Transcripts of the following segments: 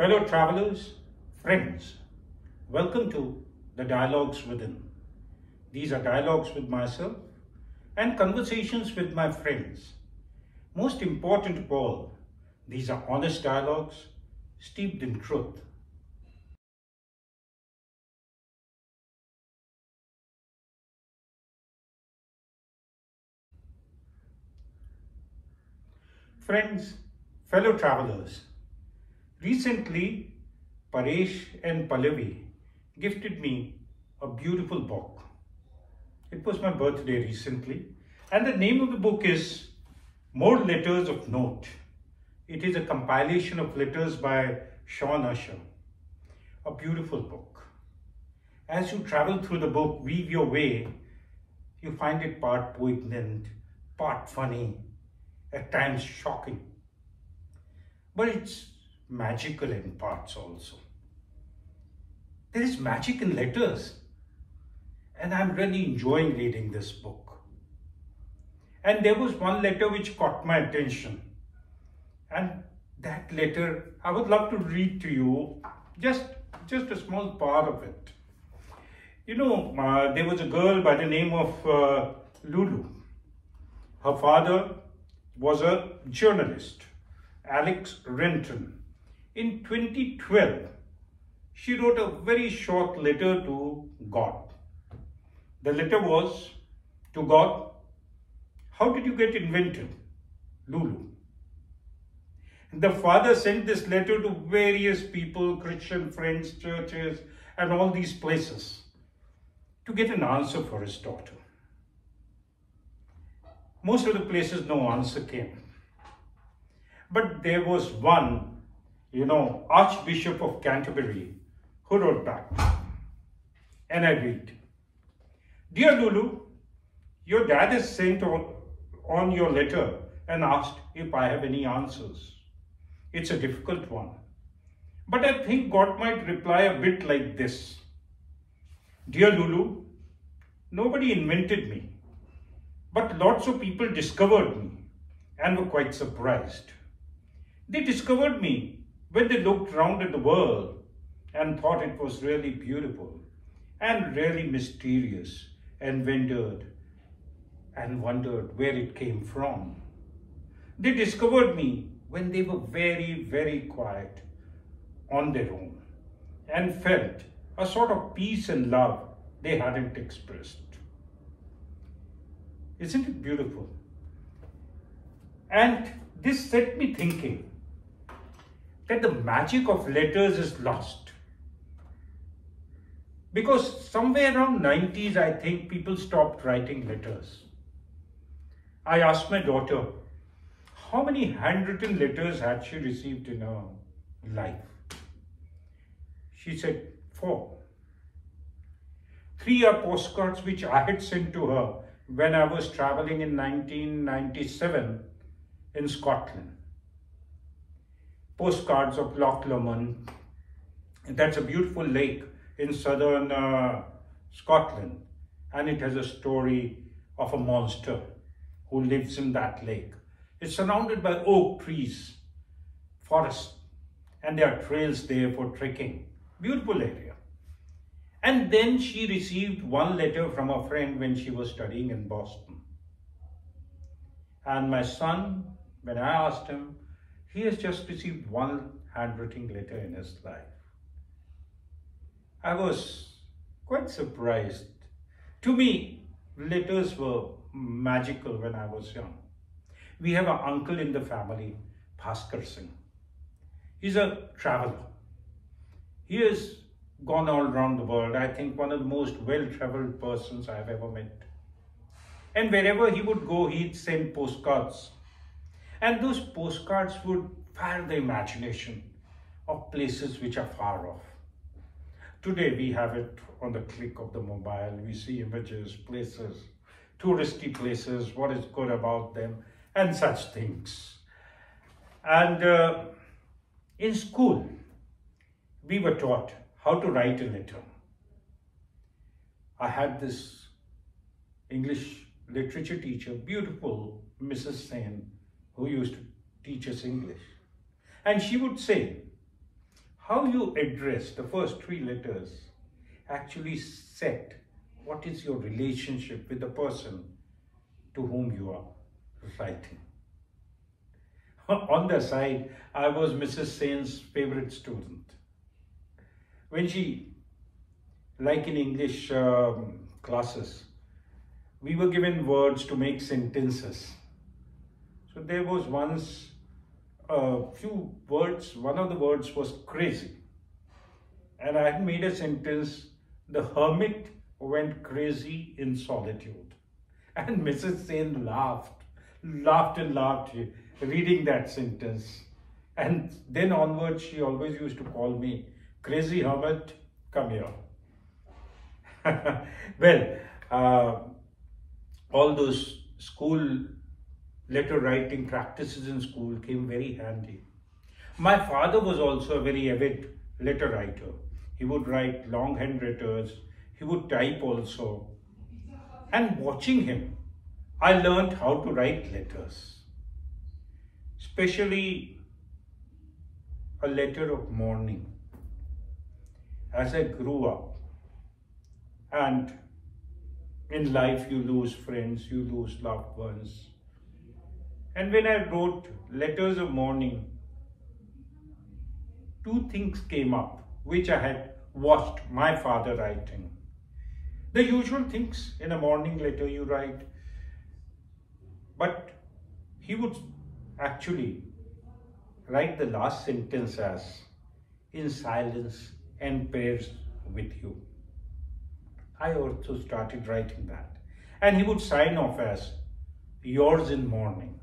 Fellow travelers, friends, welcome to the Dialogues Within. These are dialogues with myself and conversations with my friends. Most important of all, these are honest dialogues steeped in truth. Friends, fellow travelers, recently Paresh and Pallavi gifted me a beautiful book. It was my birthday recently, and the name of the book is More Letters of Note. It is a compilation of letters by Sean Usher. A beautiful book. As you travel through the book, weave your way, you find it part poignant, part funny, at times shocking. But it's magical in parts also. There is magic in letters, and I'm really enjoying reading this book. And there was one letter which caught my attention, and that letter I would love to read to you, just a small part of it. There was a girl by the name of Lulu. Her father was a journalist, Alex Renton. In 2012, she wrote a very short letter to God. The letter was, to God, how did you get invented, Lulu? The father sent this letter to various people, Christian friends, churches, and all these places to get an answer for his daughter. Most of the places, no answer came. But there was one, Archbishop of Canterbury, who wrote back. And I read, Dear Lulu, your dad has sent on your letter and asked if I have any answers. It's a difficult one. But I think God might reply a bit like this. Dear Lulu, nobody invented me, but lots of people discovered me and were quite surprised. They discovered me when they looked around at the world and thought it was really beautiful and really mysterious and wondered where it came from. They discovered me when they were very, very quiet on their own and felt a sort of peace and love they hadn't expressed. Isn't it beautiful? And this set me thinking that the magic of letters is lost. Because somewhere around 90s, I think people stopped writing letters. I asked my daughter, how many handwritten letters had she received in her life? She said 4. 3 are postcards which I had sent to her when I was traveling in 1997 in Scotland. Postcards of Loch Lomond. That's a beautiful lake in southern Scotland, and it has a story of a monster who lives in that lake. It's surrounded by oak trees, forest, and there are trails there for trekking. Beautiful area. And then she received one letter from a friend when she was studying in Boston. And my son, when I asked him, he has just received one handwritten letter in his life. I was quite surprised. To me, letters were magical when I was young. We have an uncle in the family, Bhaskar Singh. He's a traveler. He has gone all around the world. I think one of the most well-traveled persons I have ever met. And wherever he would go, he'd send postcards. And those postcards would fire the imagination of places which are far off. Today we have it on the click of the mobile. We see images, places, touristy places, what is good about them, and such things. And in school, we were taught how to write a letter. I had this English literature teacher, beautiful Mrs. Sen, who used to teach us English. And she would say, how you address the first three letters actually set what is your relationship with the person to whom you are writing. On the side, I was Mrs. Sen's favorite student. When she, like in English classes, we were given words to make sentences. So there was once a few words, one of the words was crazy. And I had made a sentence, the hermit went crazy in solitude. And Mrs. Sen laughed and laughed reading that sentence. And then onwards, she always used to call me, crazy hermit, come here. Well, all those school letter writing practices in school came very handy. My father was also a very avid letter writer. He would write longhand letters. He would type also. And watching him, I learned how to write letters. Especially a letter of mourning. As I grew up, and in life you lose friends, you lose loved ones. And when I wrote letters of mourning, two things came up which I had watched my father writing. The usual things in a mourning letter you write, but he would actually write the last sentence as, in silence and prayers with you. I also started writing that. And he would sign off as, yours in mourning.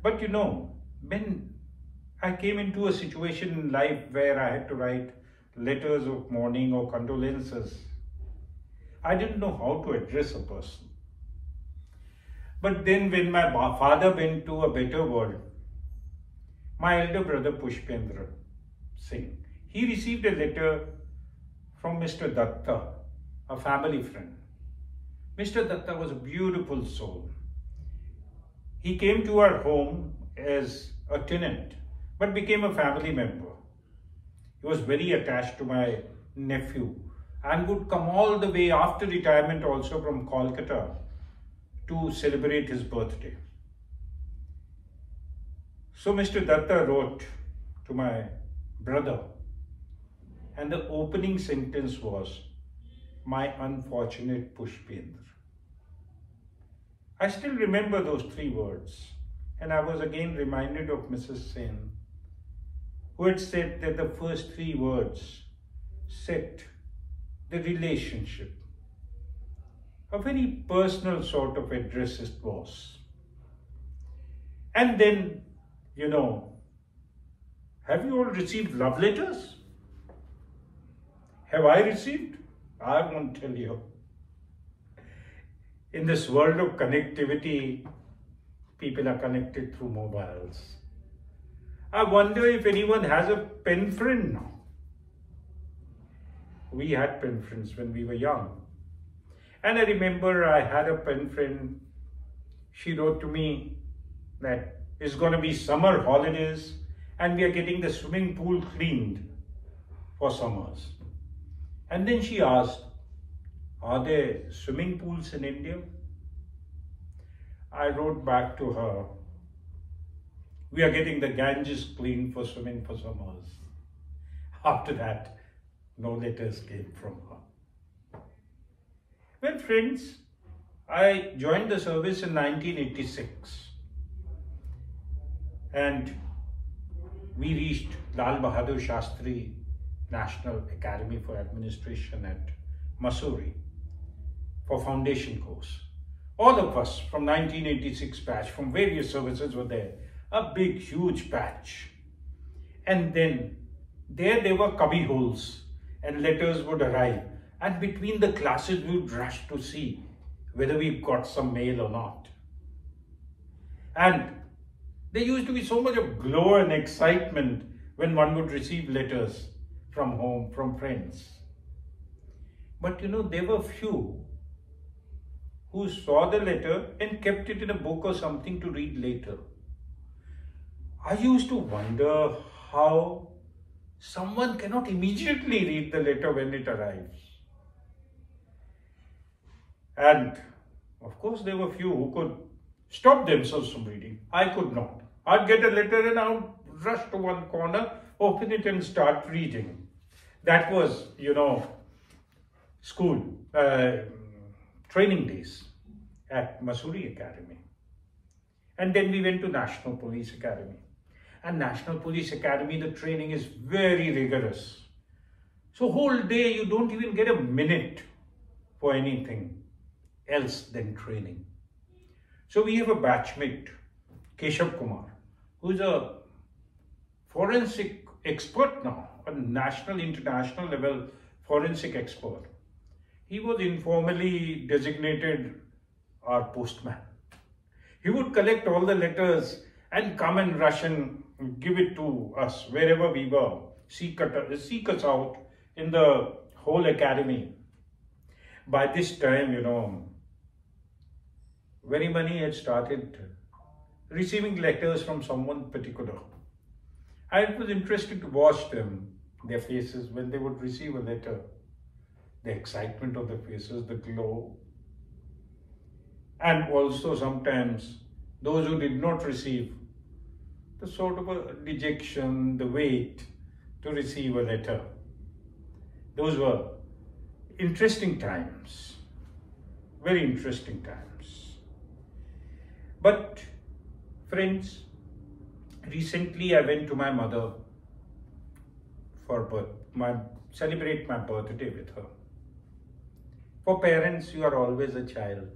But you know, when I came into a situation in life where I had to write letters of mourning or condolences, I didn't know how to address a person. But then when my father went to a better world, my elder brother Pushpendra Singh, he received a letter from Mr. Datta, a family friend. Mr. Datta was a beautiful soul. He came to our home as a tenant, but became a family member. He was very attached to my nephew and would come all the way after retirement also from Kolkata to celebrate his birthday. So Mr. Datta wrote to my brother, and the opening sentence was, my unfortunate Pushpendra. I still remember those three words, and I was again reminded of Mrs. Sen, who had said that the first three words set the relationship. A very personal sort of address it was. And then, you know, have you all received love letters? Have I received? I won't tell you. In this world of connectivity, people are connected through mobiles. I wonder if anyone has a pen friend now. We had pen friends when we were young. And I remember I had a pen friend. She wrote to me that it's going to be summer holidays and we are getting the swimming pool cleaned for summers. And then she asked, are there swimming pools in India? I wrote back to her, we are getting the Ganges cleaned for swimming for summers. After that, no letters came from her. Well, friends, I joined the service in 1986 and we reached Lal Bahadur Shastri National Academy for Administration at Mussoorie for foundation course. All of us from 1986 batch from various services were there, a big huge batch. And then there were cubby holes and letters would arrive, and between the classes we would rush to see whether we got some mail or not. And there used to be so much of glow and excitement when one would receive letters from home, from friends. But you know, there were few who saw the letter and kept it in a book or something to read later. I used to wonder how someone cannot immediately read the letter when it arrives. And of course, there were few who could stop themselves from reading. I could not. I'd get a letter and I would rush to one corner, open it and start reading. That was, school, training days at Mussoorie Academy. And then we went to National Police Academy. And National Police Academy, the training is very rigorous. So whole day you don't even get a minute for anything else than training. So we have a batchmate, Keshav Kumar, who's a forensic expert now, a national, international level forensic expert. He was informally designated our postman. He would collect all the letters and come and rush and give it to us wherever we were, seek us out in the whole academy. By this time, Verimani had started receiving letters from someone particular. And it was interesting to watch them, their faces when they would receive a letter. The excitement of the faces, the glow. And also sometimes those who did not receive, the sort of a dejection, the wait to receive a letter. Those were interesting times, very interesting times. But friends, recently I went to my mother for celebrate my birthday with her. For parents, you are always a child.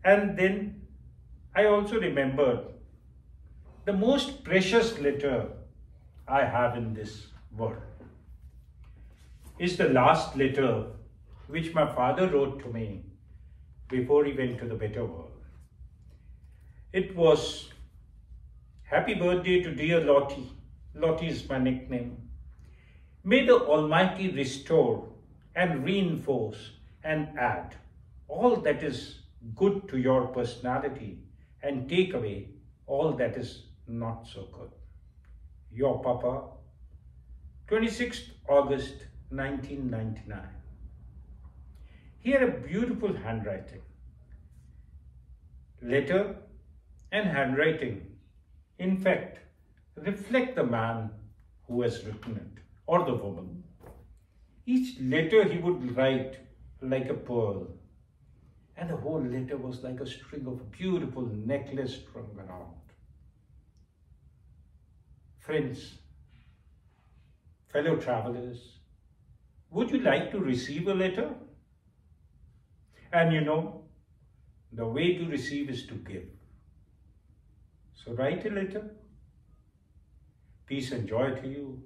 And then I also remembered the most precious letter I have in this world is the last letter which my father wrote to me before he went to the better world. It was, "Happy birthday to dear Lottie." Lottie is my nickname. May the Almighty restore and reinforce and add all that is good to your personality and take away all that is not so good. Your Papa, 26th August 1999. Here a beautiful handwriting. Letter and handwriting, in fact, reflect the man who has written it, or the woman. Each letter he would write like a pearl, and the whole letter was like a string of beautiful necklace strung around. Friends, fellow travelers, would you like to receive a letter? And the way to receive is to give. So write a letter. Peace and joy to you.